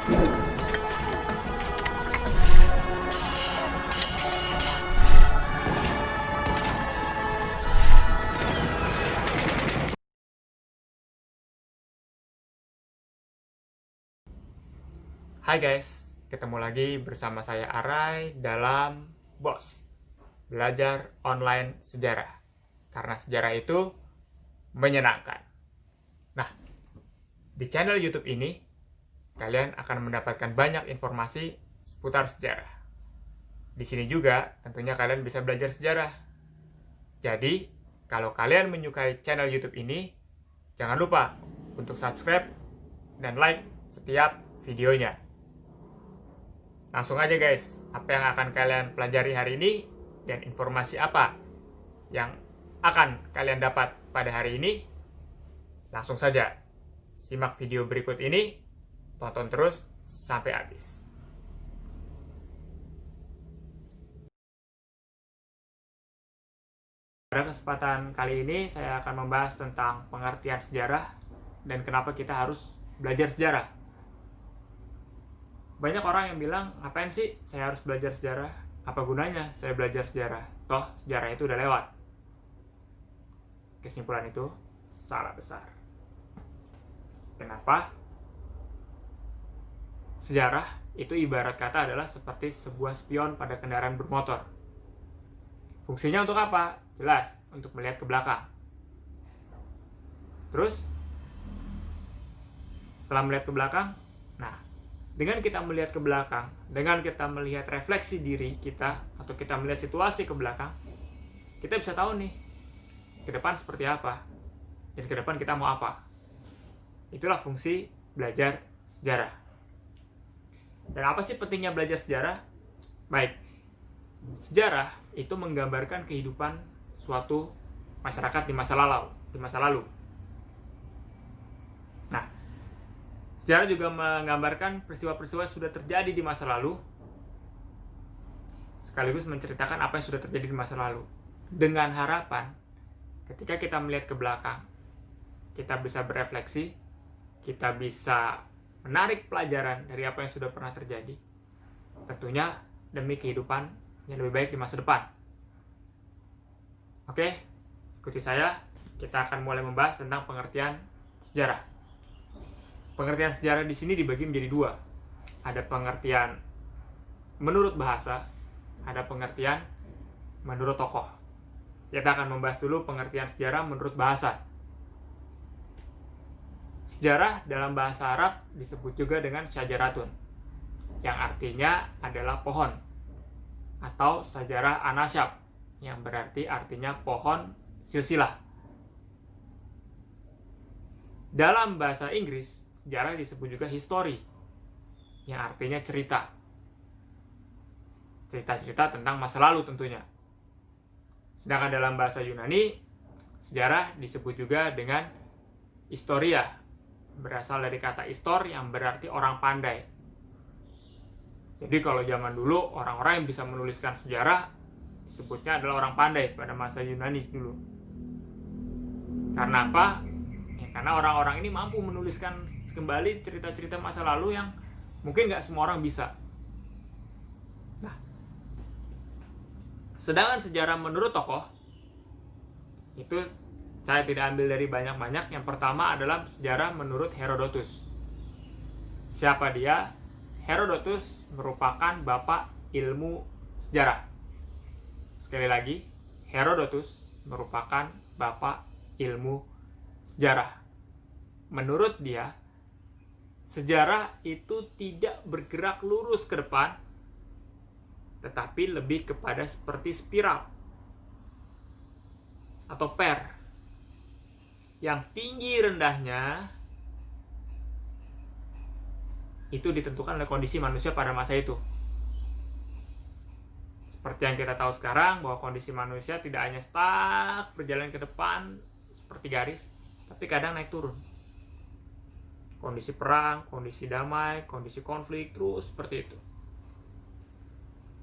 Hai guys, ketemu lagi bersama saya Arai dalam BOS, Belajar Online Sejarah. Karena sejarah itu menyenangkan. Nah, di channel YouTube ini, kalian akan mendapatkan banyak informasi seputar sejarah. Di sini juga tentunya kalian bisa belajar sejarah. Jadi, kalau kalian menyukai channel YouTube ini, jangan lupa untuk subscribe dan like setiap videonya. Langsung aja guys, apa yang akan kalian pelajari hari ini dan informasi apa yang akan kalian dapat pada hari ini? Langsung saja, simak video berikut ini, tonton terus sampai habis. Pada kesempatan kali ini, saya akan membahas tentang pengertian sejarah dan kenapa kita harus belajar sejarah. Banyak orang yang bilang, ngapain sih saya harus belajar sejarah? Apa gunanya saya belajar sejarah? Toh, sejarah itu udah lewat. Kesimpulan itu salah besar. Kenapa? Sejarah itu ibarat kata adalah seperti sebuah spion pada kendaraan bermotor. Fungsinya untuk apa? Jelas, untuk melihat ke belakang. Terus, setelah melihat ke belakang, nah, dengan kita melihat ke belakang, dengan kita melihat refleksi diri kita, atau kita melihat situasi ke belakang, kita bisa tahu nih, ke depan seperti apa, dan ke depan kita mau apa. Itulah fungsi belajar sejarah. Dan apa sih pentingnya belajar sejarah? Baik, sejarah itu menggambarkan kehidupan suatu masyarakat di masa lalu. Nah, sejarah juga menggambarkan peristiwa-peristiwa yang sudah terjadi di masa lalu, sekaligus menceritakan apa yang sudah terjadi di masa lalu. Dengan harapan, ketika kita melihat ke belakang, kita bisa berefleksi, kita bisa menarik pelajaran dari apa yang sudah pernah terjadi. Tentunya demi kehidupan yang lebih baik di masa depan. Oke, ikuti saya. Kita akan mulai membahas tentang pengertian sejarah. Pengertian sejarah di sini dibagi menjadi dua. Ada pengertian menurut bahasa, ada pengertian menurut tokoh. Kita akan membahas dulu pengertian sejarah menurut bahasa. Sejarah dalam bahasa Arab disebut juga dengan syajaratun, yang artinya adalah pohon, atau sajarah anasyab, yang berarti artinya pohon silsilah. Dalam bahasa Inggris, sejarah disebut juga history, yang artinya cerita. Cerita-cerita tentang masa lalu tentunya. Sedangkan dalam bahasa Yunani, sejarah disebut juga dengan historia, berasal dari kata istor yang berarti orang pandai. Jadi kalau zaman dulu, orang-orang yang bisa menuliskan sejarah disebutnya adalah orang pandai pada masa Yunani dulu. Karena apa? Ya, karena orang-orang ini mampu menuliskan kembali cerita-cerita masa lalu yang mungkin nggak semua orang bisa. Nah, sedangkan sejarah menurut tokoh, itu saya tidak ambil dari banyak-banyak. Yang pertama adalah sejarah menurut Herodotus. Siapa dia? Herodotus merupakan bapak ilmu sejarah. Sekali lagi, Herodotus merupakan bapak ilmu sejarah. Menurut dia, sejarah itu tidak bergerak lurus ke depan, tetapi lebih kepada seperti spiral atau per, yang tinggi rendahnya itu ditentukan oleh kondisi manusia pada masa itu. Seperti yang kita tahu sekarang, bahwa kondisi manusia tidak hanya stuck berjalan ke depan seperti garis, tapi kadang naik turun. Kondisi perang, kondisi damai, kondisi konflik, terus seperti itu.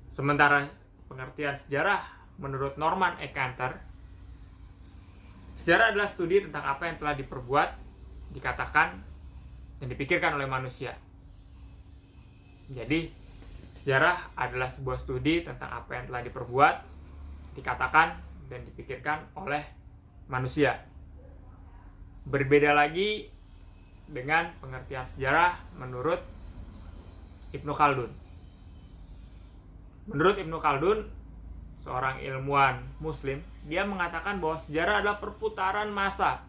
Sementara pengertian sejarah menurut Norman E. Cantor, sejarah adalah studi tentang apa yang telah diperbuat, dikatakan, dan dipikirkan oleh manusia. Jadi, sejarah adalah sebuah studi tentang apa yang telah diperbuat, dikatakan, dan dipikirkan oleh manusia. Berbeda lagi dengan pengertian sejarah menurut Ibnu Khaldun. Menurut Ibnu Khaldun, seorang ilmuwan muslim, dia mengatakan bahwa sejarah adalah perputaran masa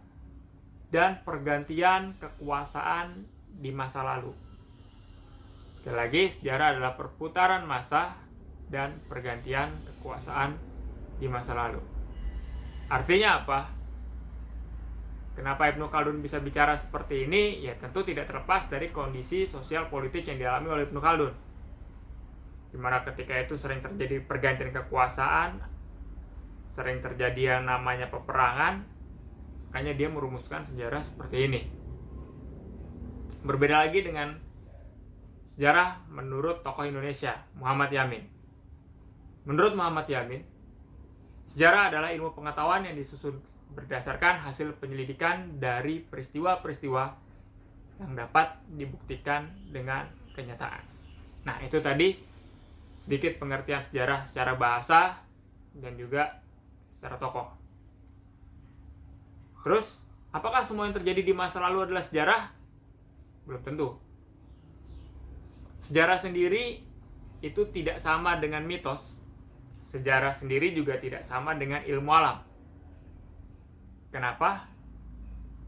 dan pergantian kekuasaan di masa lalu. Sekali lagi, sejarah adalah perputaran masa dan pergantian kekuasaan di masa lalu. Artinya apa? Kenapa Ibnu Khaldun bisa bicara seperti ini? Ya tentu tidak terlepas dari kondisi sosial politik yang dialami oleh Ibnu Khaldun, di mana ketika itu sering terjadi pergantian kekuasaan, sering terjadi yang namanya peperangan. Makanya dia merumuskan sejarah seperti ini. Berbeda lagi dengan sejarah menurut tokoh Indonesia, Muhammad Yamin. Menurut Muhammad Yamin, sejarah adalah ilmu pengetahuan yang disusun berdasarkan hasil penyelidikan dari peristiwa-peristiwa yang dapat dibuktikan dengan kenyataan. Nah, itu tadi sedikit pengertian sejarah secara bahasa dan juga secara tokoh. Terus, apakah semua yang terjadi di masa lalu adalah sejarah? Belum tentu. Sejarah sendiri itu tidak sama dengan mitos. Sejarah sendiri juga tidak sama dengan ilmu alam. Kenapa?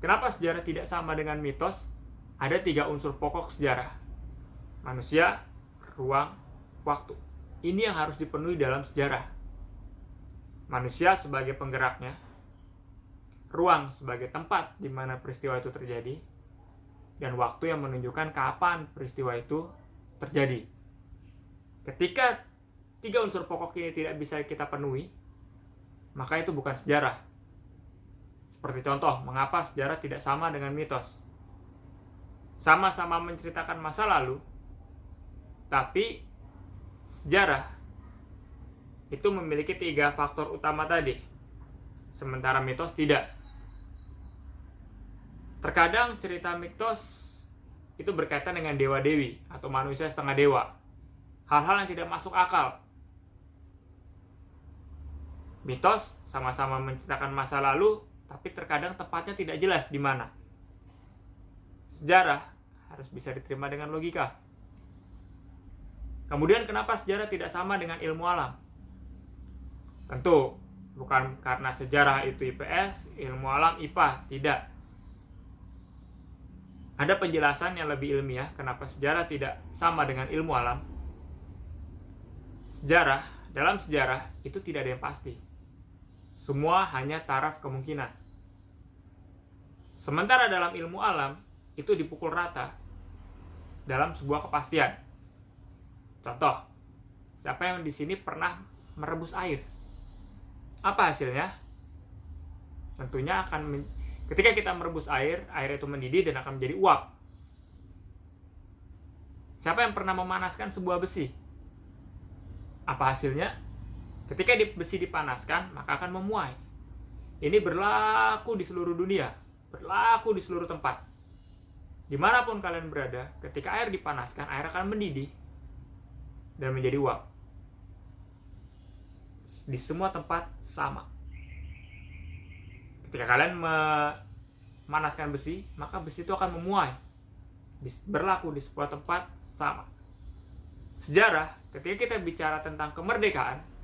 Kenapa sejarah tidak sama dengan mitos? Ada 3 unsur pokok sejarah. Manusia, ruang, waktu. Ini yang harus dipenuhi dalam sejarah. Manusia sebagai penggeraknya, ruang sebagai tempat di mana peristiwa itu terjadi, dan waktu yang menunjukkan kapan peristiwa itu terjadi. Ketika 3 unsur pokok ini tidak bisa kita penuhi, maka itu bukan sejarah. Seperti contoh, mengapa sejarah tidak sama dengan mitos? Sama-sama menceritakan masa lalu, tapi sejarah itu memiliki 3 faktor utama tadi, sementara mitos tidak. Terkadang cerita mitos itu berkaitan dengan dewa-dewi atau manusia setengah dewa. Hal-hal yang tidak masuk akal. Mitos sama-sama menceritakan masa lalu, tapi terkadang tempatnya tidak jelas di mana. Sejarah harus bisa diterima dengan logika. Kemudian kenapa sejarah tidak sama dengan ilmu alam? Tentu bukan karena sejarah itu IPS, ilmu alam IPA, tidak. Ada penjelasan yang lebih ilmiah kenapa sejarah tidak sama dengan ilmu alam. Dalam sejarah itu tidak ada yang pasti. Semua hanya taraf kemungkinan. Sementara dalam ilmu alam itu dipukul rata dalam sebuah kepastian. Contoh, siapa yang di sini pernah merebus air? Apa hasilnya? Tentunya ketika kita merebus air itu mendidih dan akan menjadi uap. Siapa yang pernah memanaskan sebuah besi? Apa hasilnya? Ketika besi dipanaskan, maka akan memuai. Ini berlaku di seluruh dunia, berlaku di seluruh tempat. Dimanapun kalian berada, ketika air dipanaskan, air akan mendidih dan menjadi uap. Di semua tempat sama. Ketika kalian memanaskan besi, maka besi itu akan memuai. Berlaku di sebuah tempat sama. Sejarah, ketika kita bicara tentang kemerdekaan,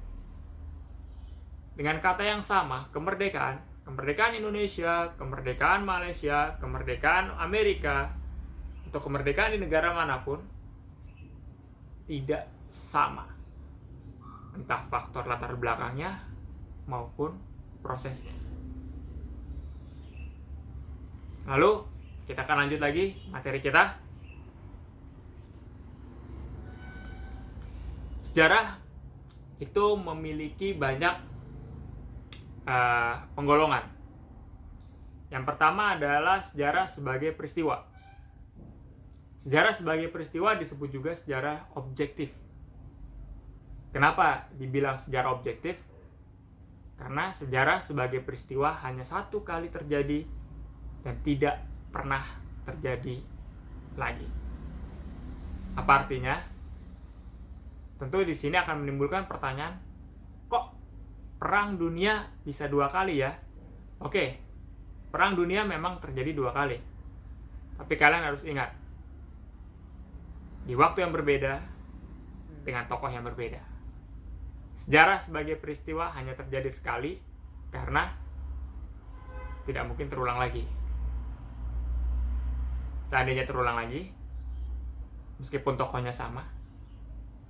dengan kata yang sama, kemerdekaan Indonesia, kemerdekaan Malaysia, kemerdekaan Amerika, atau kemerdekaan di negara manapun, tidak sama. Entah faktor latar belakangnya maupun prosesnya. Lalu, kita akan lanjut lagi materi kita. Sejarah itu memiliki banyak penggolongan. Yang pertama adalah sejarah sebagai peristiwa. Sejarah sebagai peristiwa disebut juga sejarah objektif. Kenapa dibilang sejarah objektif? Karena sejarah sebagai peristiwa hanya satu kali terjadi dan tidak pernah terjadi lagi. Apa artinya? Tentu di sini akan menimbulkan pertanyaan, kok perang dunia bisa 2 kali ya? Oke, perang dunia memang terjadi 2 kali. Tapi kalian harus ingat, di waktu yang berbeda, dengan tokoh yang berbeda. Sejarah sebagai peristiwa hanya terjadi sekali, karena tidak mungkin terulang lagi. Seandainya terulang lagi, meskipun tokohnya sama,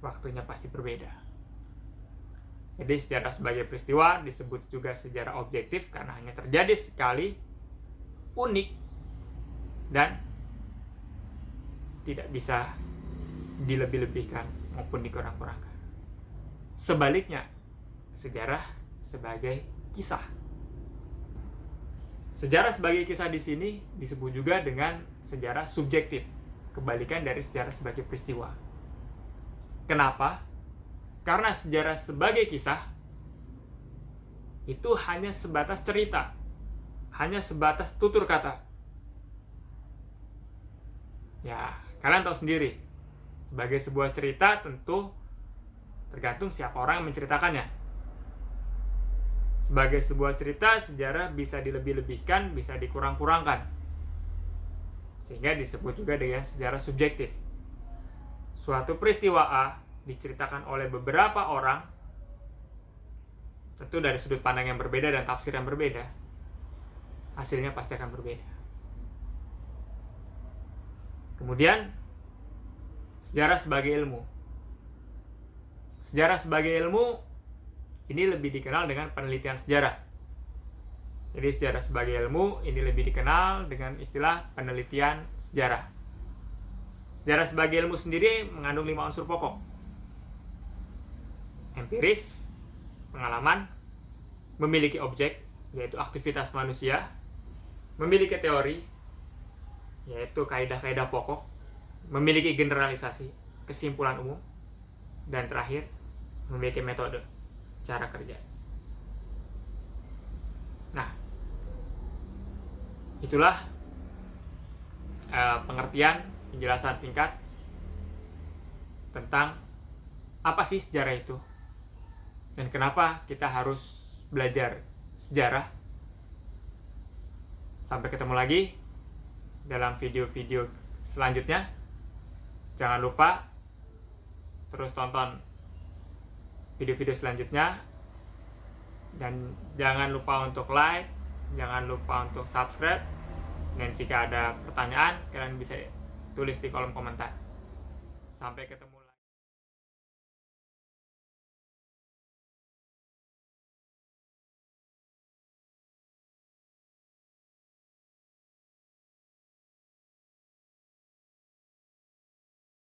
waktunya pasti berbeda. Jadi sejarah sebagai peristiwa disebut juga sejarah objektif karena hanya terjadi sekali, unik, dan tidak bisa dilebih-lebihkan maupun dikurang-kurangkan. Sebaliknya, sejarah sebagai kisah. Sejarah sebagai kisah di sini disebut juga dengan sejarah subjektif, kebalikan dari sejarah sebagai peristiwa. Kenapa? Karena sejarah sebagai kisah itu hanya sebatas cerita, hanya sebatas tutur kata. Ya, kalian tahu sendiri, sebagai sebuah cerita tentu tergantung siapa orang yang menceritakannya. Sebagai sebuah cerita, sejarah bisa dilebih-lebihkan, bisa dikurang-kurangkan, sehingga disebut juga dengan sejarah subjektif. Suatu peristiwa A diceritakan oleh beberapa orang, tentu dari sudut pandang yang berbeda dan tafsir yang berbeda, hasilnya pasti akan berbeda. Kemudian, sejarah sebagai ilmu. Sejarah sebagai ilmu ini lebih dikenal dengan penelitian sejarah. Jadi sejarah sebagai ilmu ini lebih dikenal dengan istilah penelitian sejarah. Sejarah sebagai ilmu sendiri mengandung 5 unsur pokok. Empiris, pengalaman, memiliki objek, yaitu aktivitas manusia, memiliki teori, yaitu kaidah-kaidah pokok, memiliki generalisasi, kesimpulan umum, dan terakhir, memiliki metode, cara kerja. Nah, itulah pengertian, penjelasan singkat tentang apa sih sejarah itu dan kenapa kita harus belajar sejarah. Sampai ketemu lagi dalam video-video selanjutnya. Jangan lupa terus tonton video-video selanjutnya, dan jangan lupa untuk like, jangan lupa untuk subscribe, dan jika ada pertanyaan kalian bisa tulis di kolom komentar. Sampai ketemu lagi.